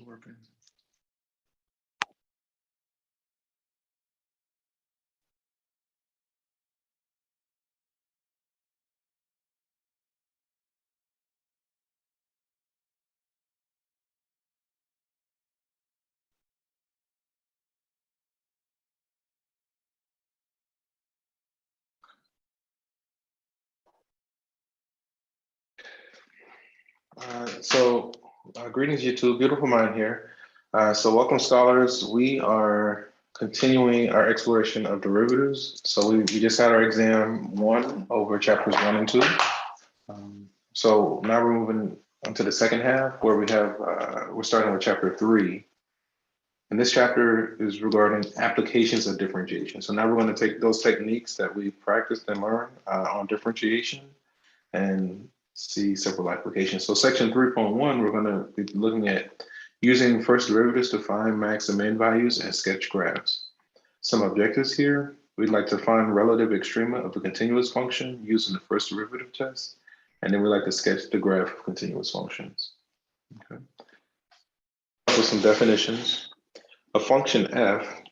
working. Greetings, YouTube. Beautiful mind here. So welcome, scholars. We are continuing our exploration of derivatives. So we just had our exam 1 over chapters 1 and 2. So now we're moving on to the second half where we're starting with chapter 3. And this chapter is regarding applications of differentiation. So now we're going to take those techniques that we practiced and learned on differentiation and see several applications. So section 3.1, we're going to be looking at using first derivatives to find max and min values and sketch graphs. Some objectives here: we'd like to find relative extrema of a continuous function using the first derivative test, and then we'd like to sketch the graph of continuous functions. Okay. So some definitions. A function f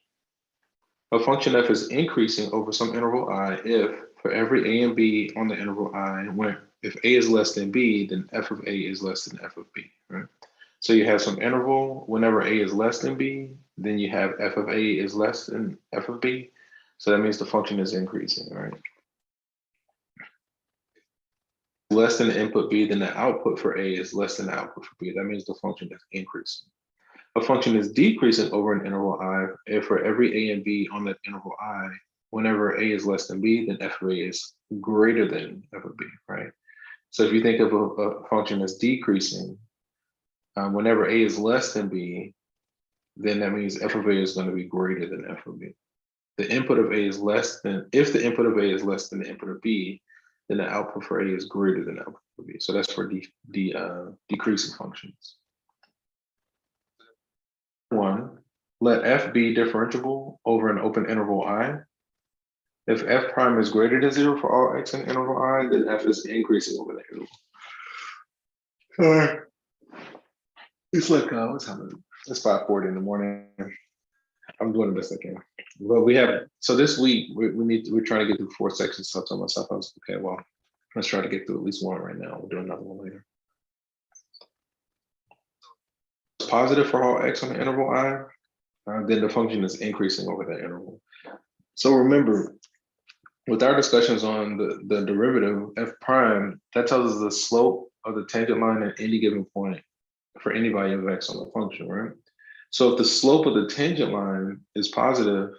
is increasing over some interval I if for every a and b on the interval I, if a is less than b, then f of a is less than f of b, right? So you have some interval, whenever a is less than b, then you have f of a is less than f of b. So that means the function is increasing, right? Less than the input b, then the output for a is less than the output for b. That means the function is increasing. A function is decreasing over an interval I if for every a and b on that interval I, whenever a is less than b, then f of a is greater than f of b, right? So if you think of a function as decreasing, whenever a is less than b, then that means f of a is going to be greater than f of b. The input of a is less than, if the input of a is less than the input of b, then the output for a is greater than the output for b. So that's for decreasing functions. 1, let f be differentiable over an open interval I. If f prime is greater than 0 for all x in interval I, then f is increasing over the interval. Sorry. It's like, what's happening? It's 5:40 in the morning. I'm doing the best I can. But so this week, we're trying to get through 4 sections. So I told myself, I was, okay, well, let's try to get through at least 1 right now. We'll do another one later. It's positive for all x on the interval I, then the function is increasing over that interval. So remember, with our discussions on the derivative, f prime, that tells us the slope of the tangent line at any given point for any value of x on the function, right? So if the slope of the tangent line is positive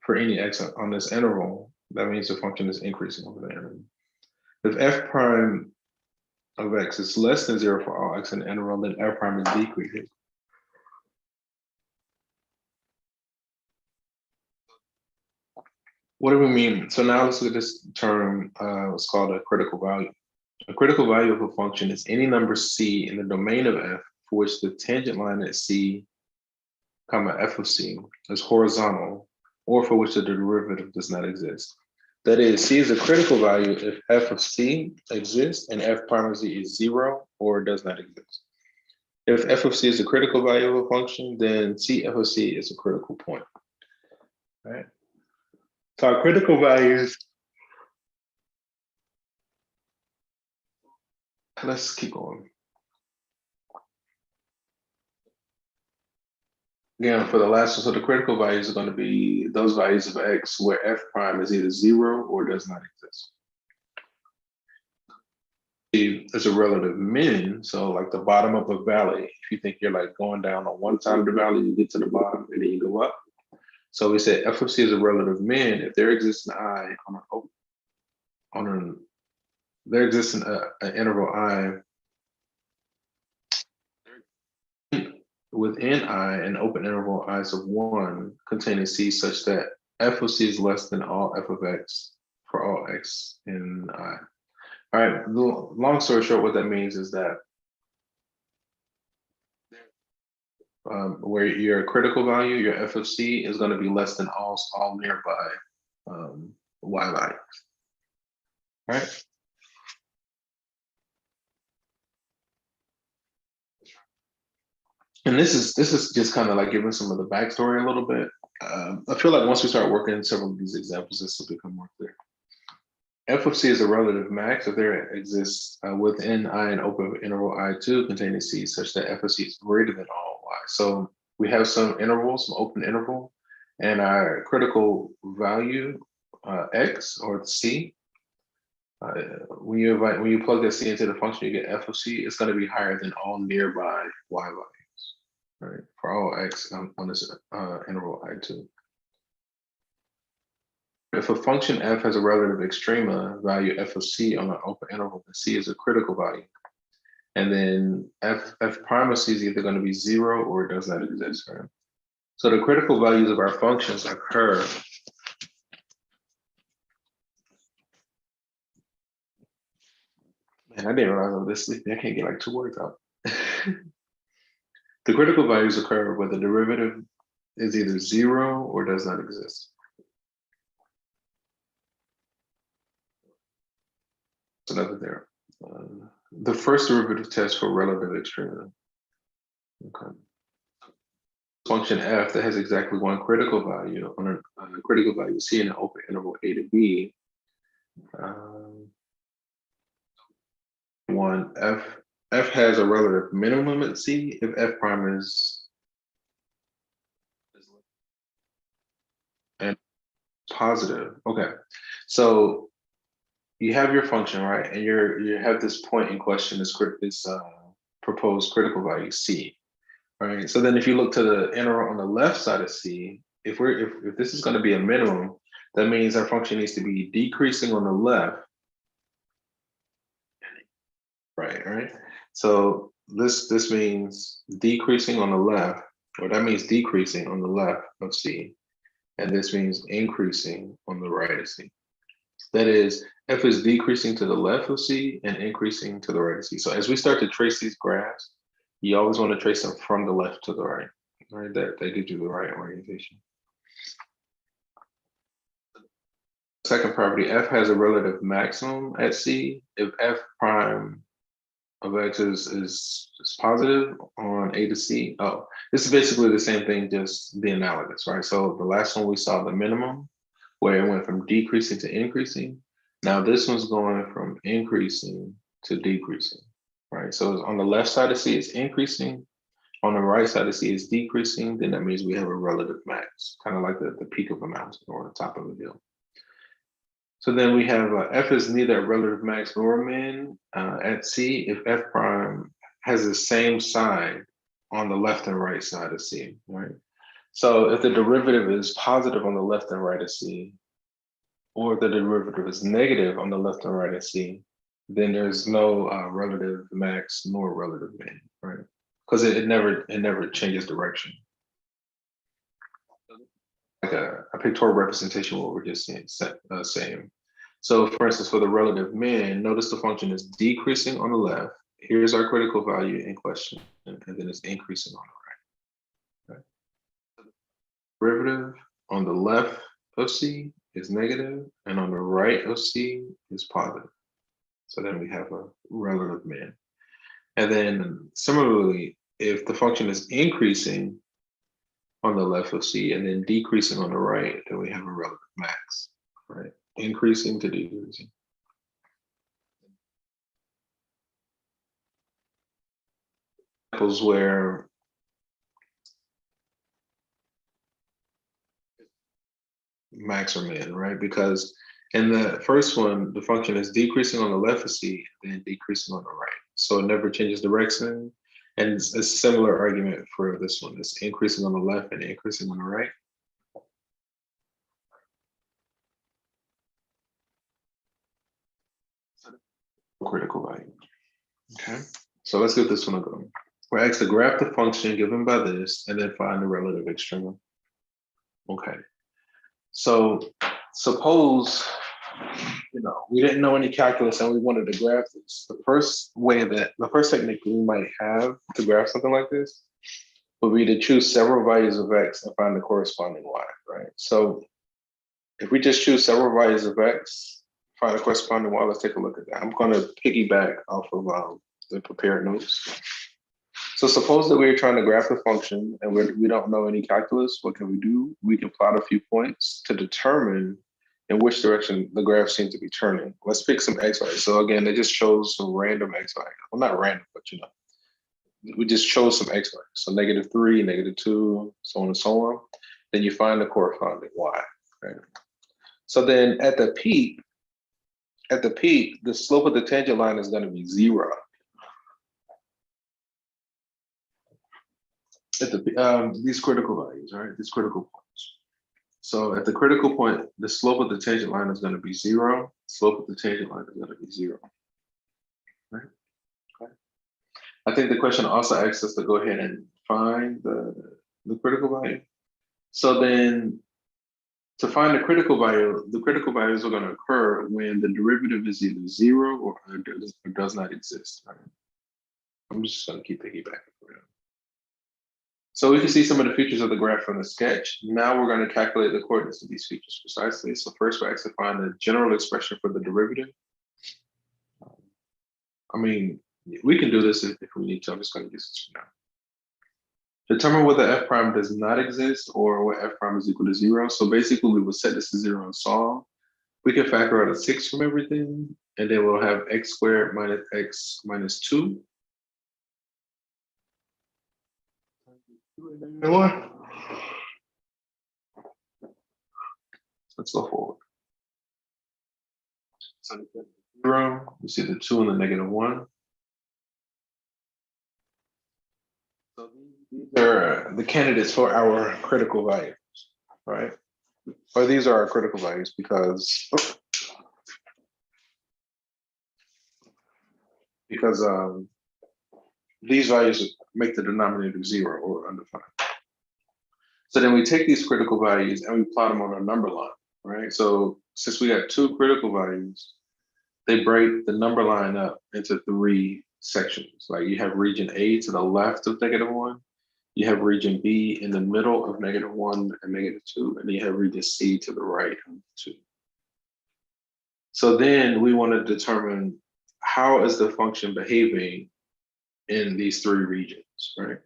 for any x on this interval, that means the function is increasing over the interval. If f prime of x is less than 0 for all x in the interval, then f prime is decreasing. What do we mean? So now let's look at this term, it's called a critical value. A critical value of a function is any number c in the domain of f for which the tangent line at c, comma f of c is horizontal, or for which the derivative does not exist. That is, c is a critical value if f of c exists and f prime of c is 0 or does not exist. If f of c is a critical value of a function, then c f of c is a critical point, right? So our critical values, let's keep going. Again, for the last one, so the critical values are going to be those values of x where f prime is either 0 or does not exist. It's a relative min, so like the bottom of a valley, if you think you're like going down on one side of the valley, you get to the bottom and then you go up. So we said f of c is a relative min if there exists an I there exists an interval I within I, an open interval I sub 1 containing c such that f of c is less than all f of x for all x in I. All right, long story short, what that means is that where your critical value, your f of c, is going to be less than all nearby y values. All right. And this is just kind of like giving some of the backstory a little bit. I feel like once we start working several of these examples, this will become more clear. F of C is a relative max if there exists within I an open interval I2 containing C such that F of C is greater than all Y. So we have some intervals, some open interval, and our critical value X or C. When you plug that C into the function, you get F of C. It's going to be higher than all nearby Y values, right? For all X on this interval I2. If a function f has a relative extrema value f of c on an open interval, then c is a critical value. And then f prime of c is either going to be 0 or it does not exist, right? So the critical values of our functions occur man, I didn't realize I was this sleepy. I can't get like 2 words out. The critical values occur where the derivative is either 0 or does not exist. So another there. The first derivative test for relative extrema. Okay. Function f that has exactly one critical value on a critical value c in an open interval a to b. One f has a relative minimum at c if f prime is and positive. Okay, so you have your function, right, and you have this point in question, this proposed critical value c. Right. So then if you look to the interval on the left side of C, if this is going to be a minimum, that means our function needs to be decreasing on the left. Right. So this means decreasing on the left, or that means decreasing on the left of C. And this means increasing on the right of C. That is, f is decreasing to the left of C and increasing to the right of C. So as we start to trace these graphs, you always want to trace them from the left to the right. Right, that gives you the right orientation. Second property, f has a relative maximum at C if f prime of x is positive on A to C. Oh, this is basically the same thing, just the analogous, right? So the last one we saw the minimum, where it went from decreasing to increasing. Now this one's going from increasing to decreasing, right? So on the left side of C, it's increasing. On the right side of C is decreasing, then that means we have a relative max, kind of like the peak of a mountain or the top of a hill. So then we have f is neither a relative max nor min at C if f prime has the same sign on the left and right side of C, right? So if the derivative is positive on the left and right of C, or the derivative is negative on the left and right of C, then there's no relative max nor relative min, right? Because it never changes direction. Like a pictorial representation of what we're just saying. So for instance, for the relative min, notice the function is decreasing on the left. Here's our critical value in question, and then it's increasing on the right. Okay. Derivative on the left of C is negative, and on the right of C is positive. So then we have a relative min. And then similarly, if the function is increasing on the left of C and then decreasing on the right, then we have a relative max, right? Increasing to decreasing. Examples where max or min, right? Because in the first one, the function is decreasing on the left of C and then decreasing on the right. So it never changes direction. And it's a similar argument for this one. It's increasing on the left and increasing on the right. Critical value. Okay, so let's get this one a go. We're asked to graph the function given by this and then find the relative extrema. Okay, so suppose we didn't know any calculus and we wanted to graph this. The first technique we might have to graph something like this would be to choose several values of x and find the corresponding y, right? So if we just choose several values of x, find the corresponding y, let's take a look at that. I'm going to piggyback off of the prepared notes. So So suppose that we're trying to graph the function and we don't know any calculus. What can we do? We can plot a few points to determine in which direction the graph seems to be turning. Let's pick some x values. So again, they just chose some random x value. Well, not random, but we just chose some x values. So -3, -2, so on and so on. Then you find the corresponding y. Right? So then at the peak, the slope of the tangent line is going to be 0. At these critical values, right? These critical points. So at the critical point, the slope of the tangent line is going to be 0. Slope of the tangent line is going to be 0. Right? Okay. I think the question also asks us to go ahead and find the critical value. So then to find the critical values are going to occur when the derivative is either 0 or does not exist. Right? I'm just going to keep piggybacking for now. So we can see some of the features of the graph from the sketch. Now we're going to calculate the coordinates of these features precisely. So first we're asked to find the general expression for the derivative. I mean, we can do this if we need to. I'm just going to use this for now. Determine whether f prime does not exist or where f prime is equal to 0. So basically we will set this to 0 and solve. We can factor out a 6 from everything, and then we'll have x squared minus x minus 2. Let's go forward. So 0, you see the 2 and the -1. So these are the candidates for our critical values, right? Or these are our critical values because these values make the denominator 0 or undefined. So then we take these critical values and we plot them on a number line, right? So since we got 2 critical values, they break the number line up into 3 sections. Like you have region A to the left of -1, you have region B in the middle of -1 and -2, and you have region C to the right of 2. So then we want to determine how is the function behaving in these 3 regions, right?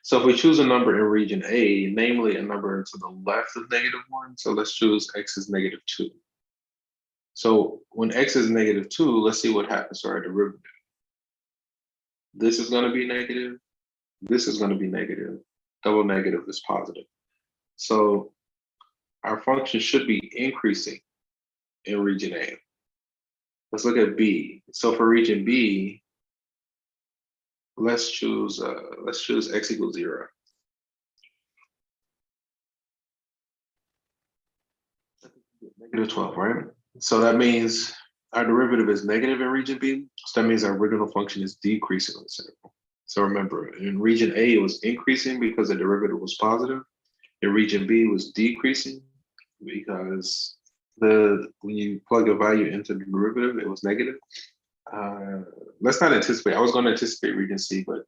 So if we choose a number in region A, namely a number to the left of -1, so let's choose x is -2. So when x is -2, let's see what happens to our derivative. This is going to be negative. This is going to be negative. Double negative is positive. So our function should be increasing in region A. Let's look at B. So for region B, let's choose x equals 0. -12, right? So that means our derivative is negative in region B. So that means our original function is decreasing on this interval. So remember, in region A, it was increasing because the derivative was positive. In region B, it was decreasing because when you plug a value into the derivative, it was negative. Let's not anticipate. I was going to anticipate region C, but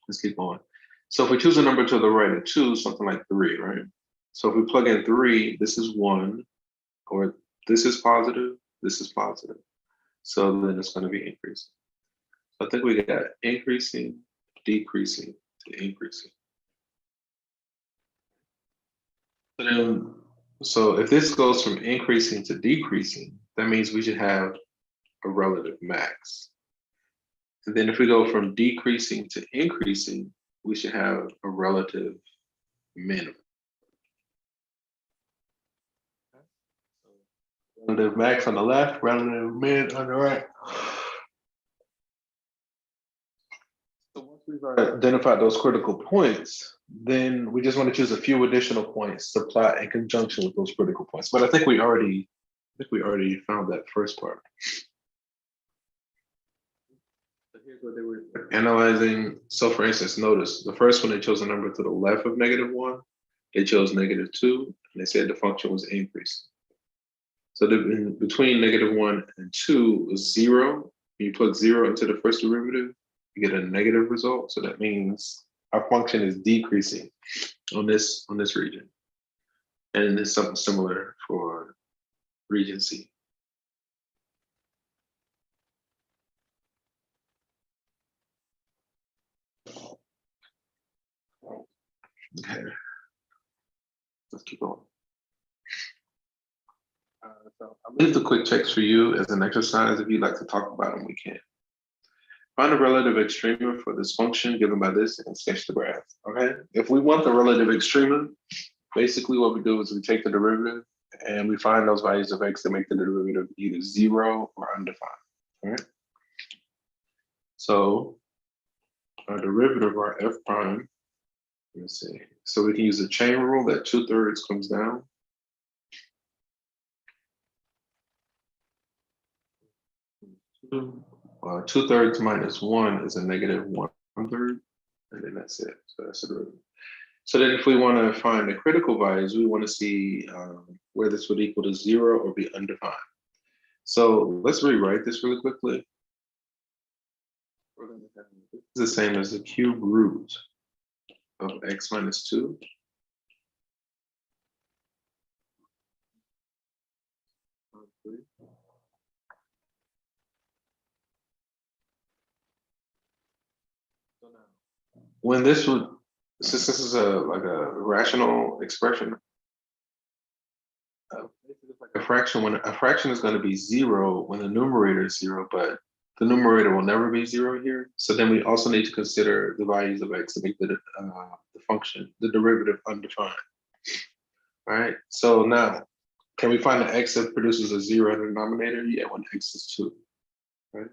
let's keep going. So if we choose a number to the right of 2, something like 3, right? So if we plug in 3, this is 1, or this is positive, this is positive. So then it's going to be increasing. So I think we got increasing, decreasing to increasing. So if this goes from increasing to decreasing, that means we should have a relative max. And then if we go from decreasing to increasing, we should have a relative minimum. Relative max on the left, relative min on the right. So once we've identified those critical points, then we just want to choose a few additional points to plot in conjunction with those critical points. But I think we already found that first part. So here's what they were analyzing. So for instance, notice the first one, they chose a number to the left of -1. They chose -2, and they said the function was increasing. So between -1 and 2 was 0. When you plug 0 into the first derivative, you get a negative result. So that means our function is decreasing on this region. And it's something similar for region C. Okay, let's keep going. So I'll leave the quick checks for you as an exercise. If you'd like to talk about them, we can. Find the relative extrema for this function given by this and sketch the graph. Okay, if we want the relative extrema, basically what we do is we take the derivative and we find those values of x that make the derivative either 0 or undefined. All right. So our derivative, our f prime, let's see. So we can use the chain rule that 2/3 comes down. Well, 2/3 minus 1 is a negative 1/3, and then that's it. So that's the derivative. So then if we want to find the critical values, we want to see where this would equal to 0 or be undefined. So let's rewrite this really quickly. This is the same as the cube root of x minus 2. When this would, since this is like a rational expression, like a fraction, when a fraction is going to be 0 when the numerator is 0, but the numerator will never be 0 here. So then we also need to consider the values of x to make the function, the derivative, undefined. All right. So now, can we find the x that produces a 0 in the denominator? Yeah, when x is 2. Right.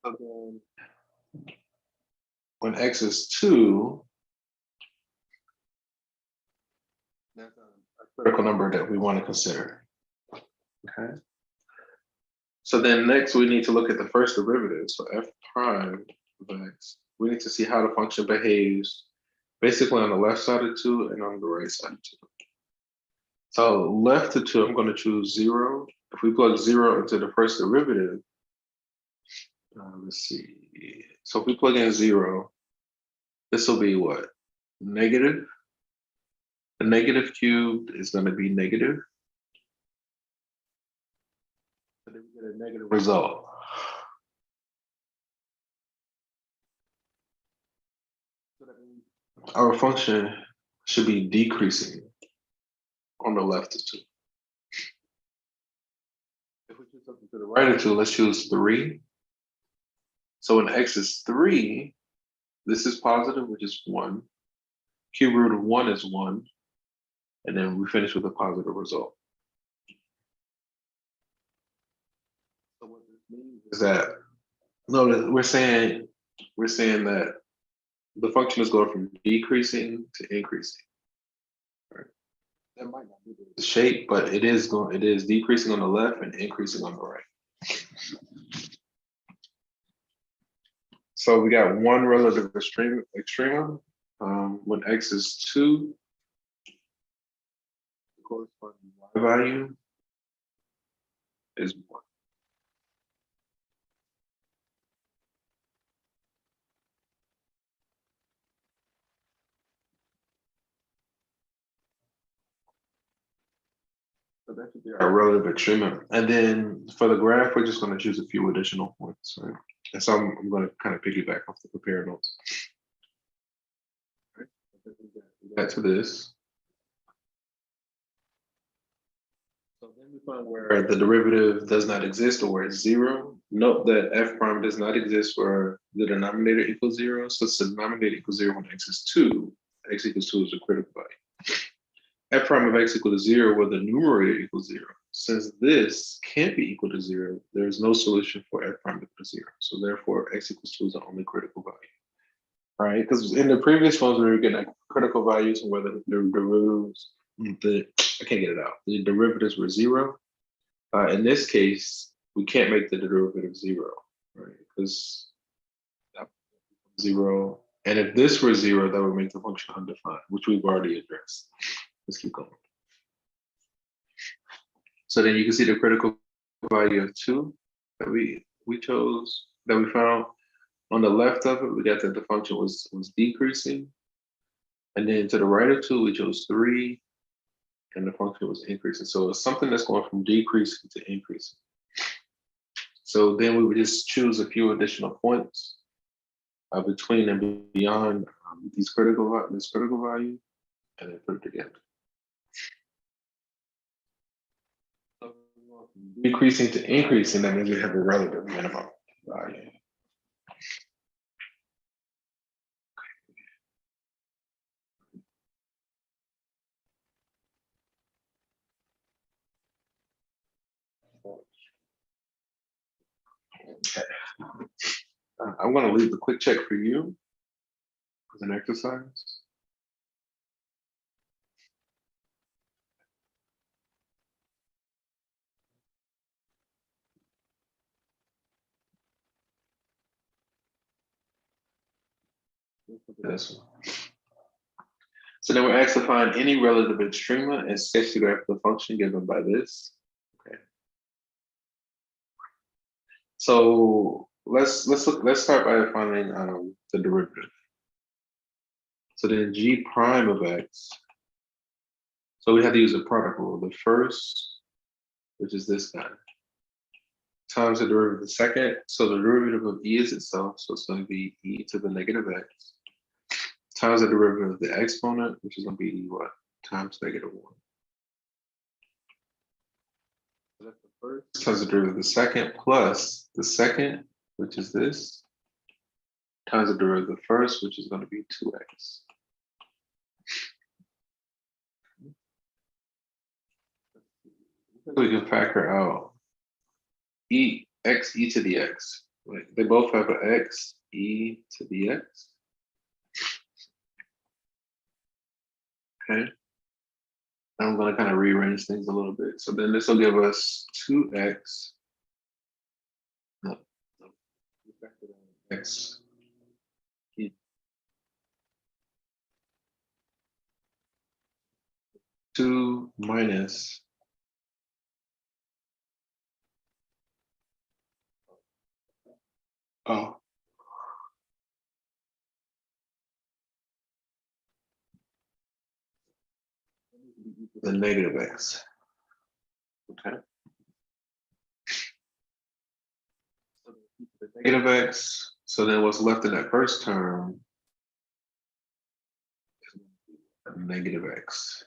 So then, when x is 2, that's a critical number that we want to consider. Okay. So then next we need to look at the first derivative. So f prime of x. We need to see how the function behaves basically on the left side of 2 and on the right side of 2. So left to 2, I'm going to choose 0. If we plug 0 into the first derivative, let's see. So if we plug in 0, this will be what? Negative. The negative cubed is going to be negative. So then we get a negative result. Our function should be decreasing on the left of 2. If we choose something to the right of 2, let's choose 3. So when x is 3, this is positive, which is 1. Cube root of 1 is 1. And then we finish with a positive result. So what this means is that, no, we're saying that the function is going from decreasing to increasing. Right? That might not be the shape, but it is decreasing on the left and increasing on the right. So we got one relative extrema when x is 2. The corresponding y value is 1. So that should be our relative extrema. And then for the graph, we're just going to choose a few additional points, right? And so I'm going to kind of piggyback off the prepared notes. Right. Back to this. So then we find where the derivative does not exist or where it's 0. Note that f prime does not exist where the denominator equals 0. So the denominator equals 0 when x is 2. X equals 2 is a critical value. F prime of x equal to 0 where the numerator equals 0. Since this can't be equal to 0, there is no solution for f prime equal to 0. So therefore, x equals 2 is the only critical value. All right, because in the previous ones, we were getting critical values and whether the derivatives, I can't get it out. The derivatives were 0. In this case, we can't make the derivative 0, right? Because 0. And if this were 0, that would make the function undefined, which we've already addressed. Let's keep going. So then you can see the critical value of 2 that we chose, that we found. On the left of it, we got that the function was decreasing. And then to the right of 2, we chose 3, and the function was increasing. So it's something that's going from decreasing to increasing. So then we would just choose a few additional points between and beyond this critical value, and then put it together. So decreasing to increasing, that means we have a relative minimum value. Okay. I'm going to leave the quick check for you as an exercise. This one. So then we're asked to find any relative extrema and sketch the graph of the function given by this. Okay. So let's start by finding the derivative. So then g prime of x. So we have to use a product rule. The first, which is this guy, times the derivative of the second. So the derivative of e is itself. So it's going to be e to the negative x times the derivative of the exponent, which is going to be what? Times negative 1. So that's the first times the derivative of the second plus the second, which is this, times the derivative of the first, which is going to be 2x. We can factor out x e to the x. Right? They both have an x e to the x. Okay. I'm going to kind of rearrange things a little bit. So then this will give us 2x. No, x. 2 minus the negative x. Okay. So the negative x. So then what's left in that first term is negative x.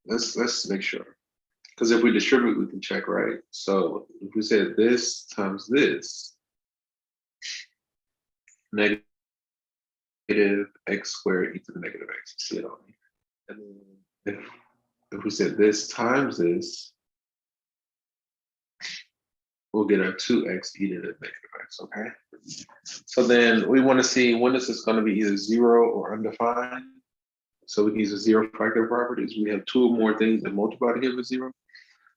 Let's make sure. Because if we distribute, we can check, right? So if we said this times this, negative x squared e to the negative x, you see it on me. And then if we said this times this, we'll get our 2x e to the negative x, okay? So then we want to see when this is going to be either 0 or undefined. So we can use the zero factor properties. We have 2 or more things that multiply to give us 0.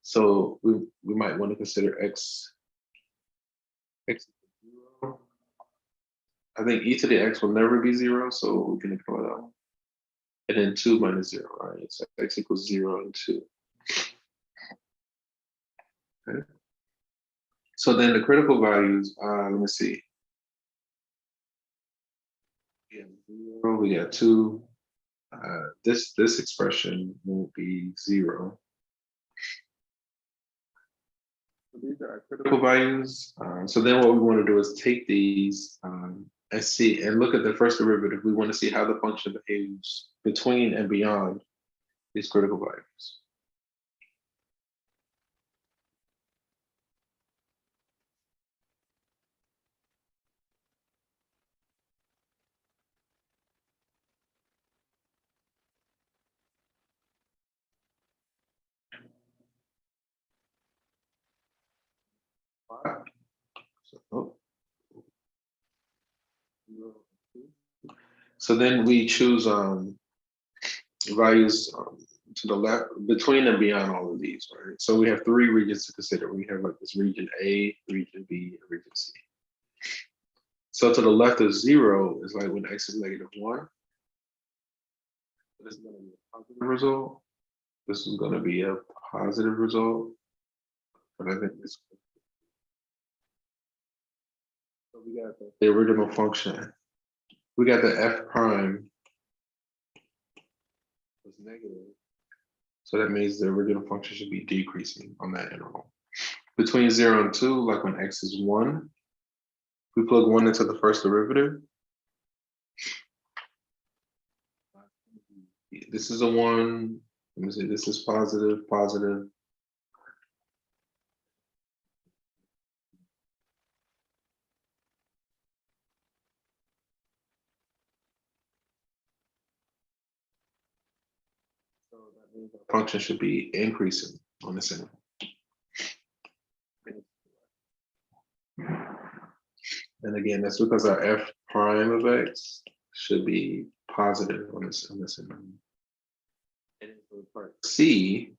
So we might want to consider x equals 0. I think e to the x will never be 0, so we can ignore that one. And then 2 minus 0, right? So x equals 0 and 2. Okay. So then the critical values, let me see. We have 0, we got 2. This expression won't be 0. So these are our critical values. So then what we want to do is take these and see and look at the first derivative. We want to see how the function behaves between and beyond these critical values. So then we choose values to the left, between and beyond all of these, right? So we have 3 regions to consider. We have like this region A, region B, and region C. So to the left of 0 is like when x is negative 1. This is going to be a positive result. This is going to be a positive result. But I think this. So we got the original function. We got the f prime was negative. So that means the original function should be decreasing on that interval. Between 0 and 2, like when x is 1, We plug 1 into the first derivative. This is a 1. Let me see, this is positive, positive. So that means our function should be increasing on this interval. And again, that's because our f prime of x should be positive on this interval. And for part C,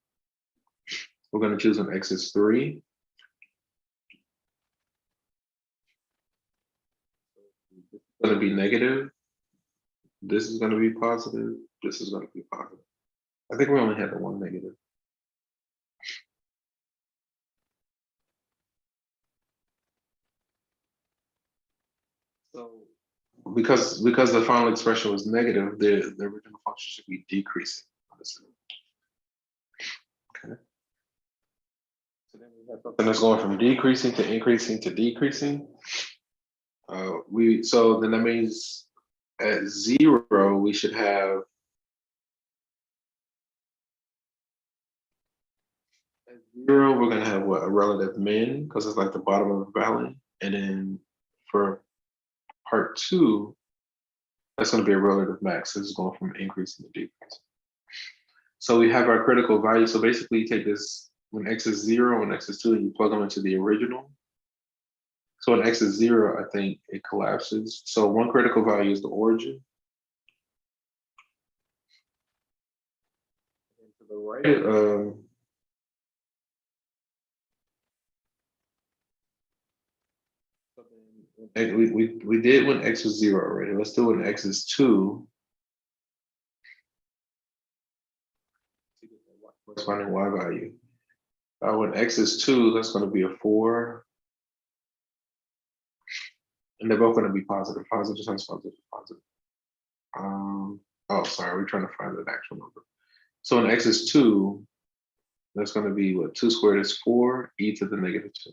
we're going to choose when x is 3. This is going to be negative. This is going to be positive. This is going to be positive. I think we only had the one negative. So because the final expression was negative, the original function should be decreasing. Okay. So then we have something that's going from decreasing to increasing to decreasing. So then that means at 0 we should have at 0 we're gonna have what, a relative min, because it's like the bottom of the valley, and then for part 2 that's going to be a relative max. This is going from increasing to decreasing. So we have our critical value. So basically you take this when x is 0, when x is 2, you plug them into the original. So when x is 0, I think it collapses. So one critical value is the origin. And to the right, we did when x was 0 already. Let's do when x is 2. To get the corresponding y value. When x is 2, that's going to be a 4. And they're both going to be positive. Positive times positive, positive. Oh, sorry, we're trying to find an actual number. So when x is 2, that's going to be what? 2 squared is 4, e to the negative 2.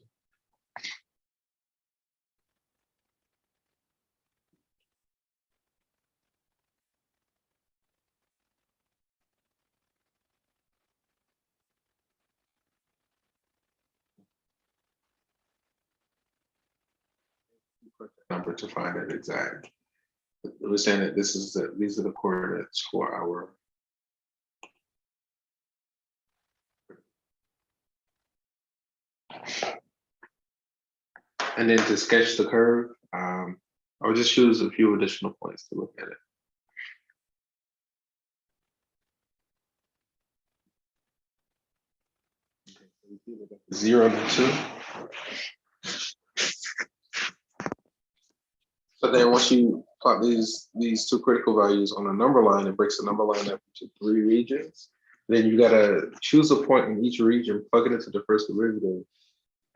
Number to find it exact. We're saying that these are the coordinates for our. And then to sketch the curve, I'll just choose a few additional points to look at it. Okay, 0 to 2. So then once you plot these two critical values on a number line, it breaks the number line up into 3 regions. Then you gotta choose a point in each region, plug it into the first derivative,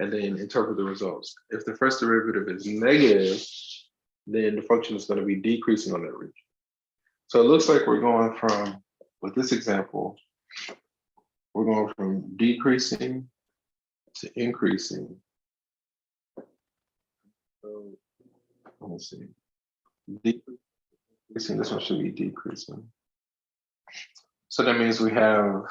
and then interpret the results. If the first derivative is negative, then the function is going to be decreasing on that region. So it looks like we're going from, with this example, we're going from decreasing to increasing. So let's see. Decreasing, this one should be decreasing. So that means we have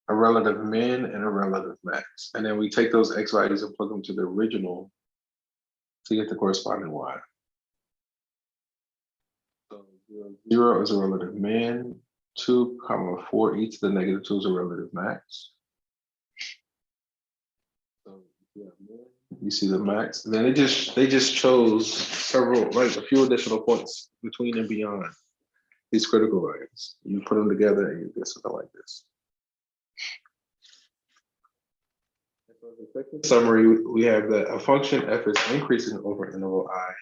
a relative min and a relative max. And then we take those x values and plug them to the original to get the corresponding y. So 0 is a relative min, 2, 4, e to the negative 2 is a relative max. So you see the max. And then they just chose several, like a few additional points between and beyond these critical values. You put them together and you get something like this. Summary, we have that a function f is increasing over interval I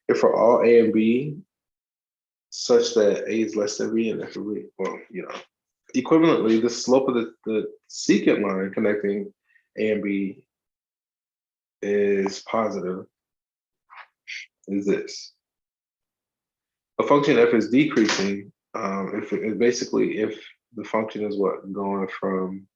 if for all a and b such that a is less than b and f will be, well, equivalently, the slope of the secant line connecting a and b is positive is this. A function f is decreasing if the function is what, going from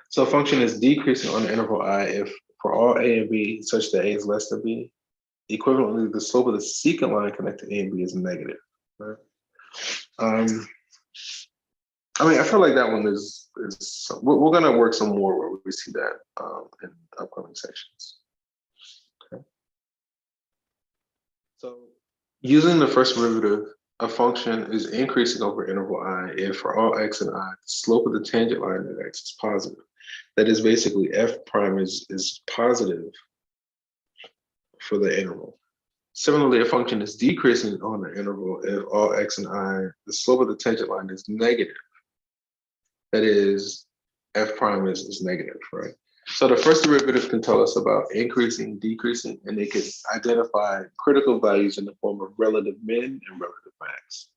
So a function is decreasing on the interval I if for all A and B such that A is less than B. Equivalently, the slope of the secant line connecting A and B is negative. Right? I mean, I feel like that one is we're going to work some more where we see that in upcoming sections. Okay. So using the first derivative, a function is increasing over interval I if for all x and I, the slope of the tangent line at x is positive. That is basically f prime is positive for the interval. Similarly, a function is decreasing on the interval if all x and I, the slope of the tangent line is negative. That is, f prime is negative, right? So the first derivative can tell us about increasing, decreasing, and they can identify critical values in the form of relative min and relative max.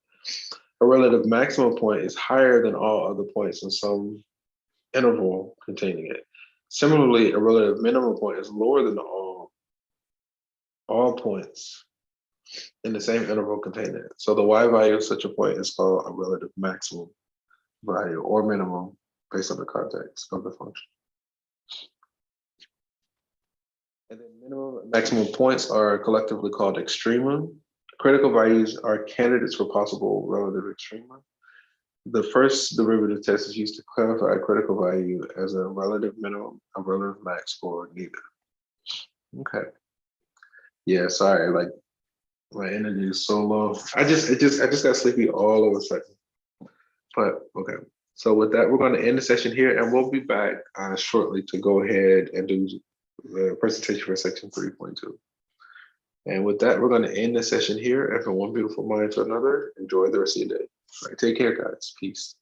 A relative maximum point is higher than all other points in some interval containing it. Similarly, a relative minimum point is lower than all points in the same interval containing it. So the y value of such a point is called a relative maximum value or minimum based on the context of the function. And then minimum and maximum points are collectively called extrema. Critical values are candidates for possible relative extrema. The first derivative test is used to clarify a critical value as a relative minimum, a relative max, or neither. Okay. Yeah, sorry, like my energy is so low. I just got sleepy all of a sudden. But okay. So with that, we're going to end the session here, and we'll be back shortly to go ahead and do the presentation for section 3.2. And with that, we're going to end the session here. And from one beautiful mind to another, enjoy the rest of your day. All right, take care, guys. Peace.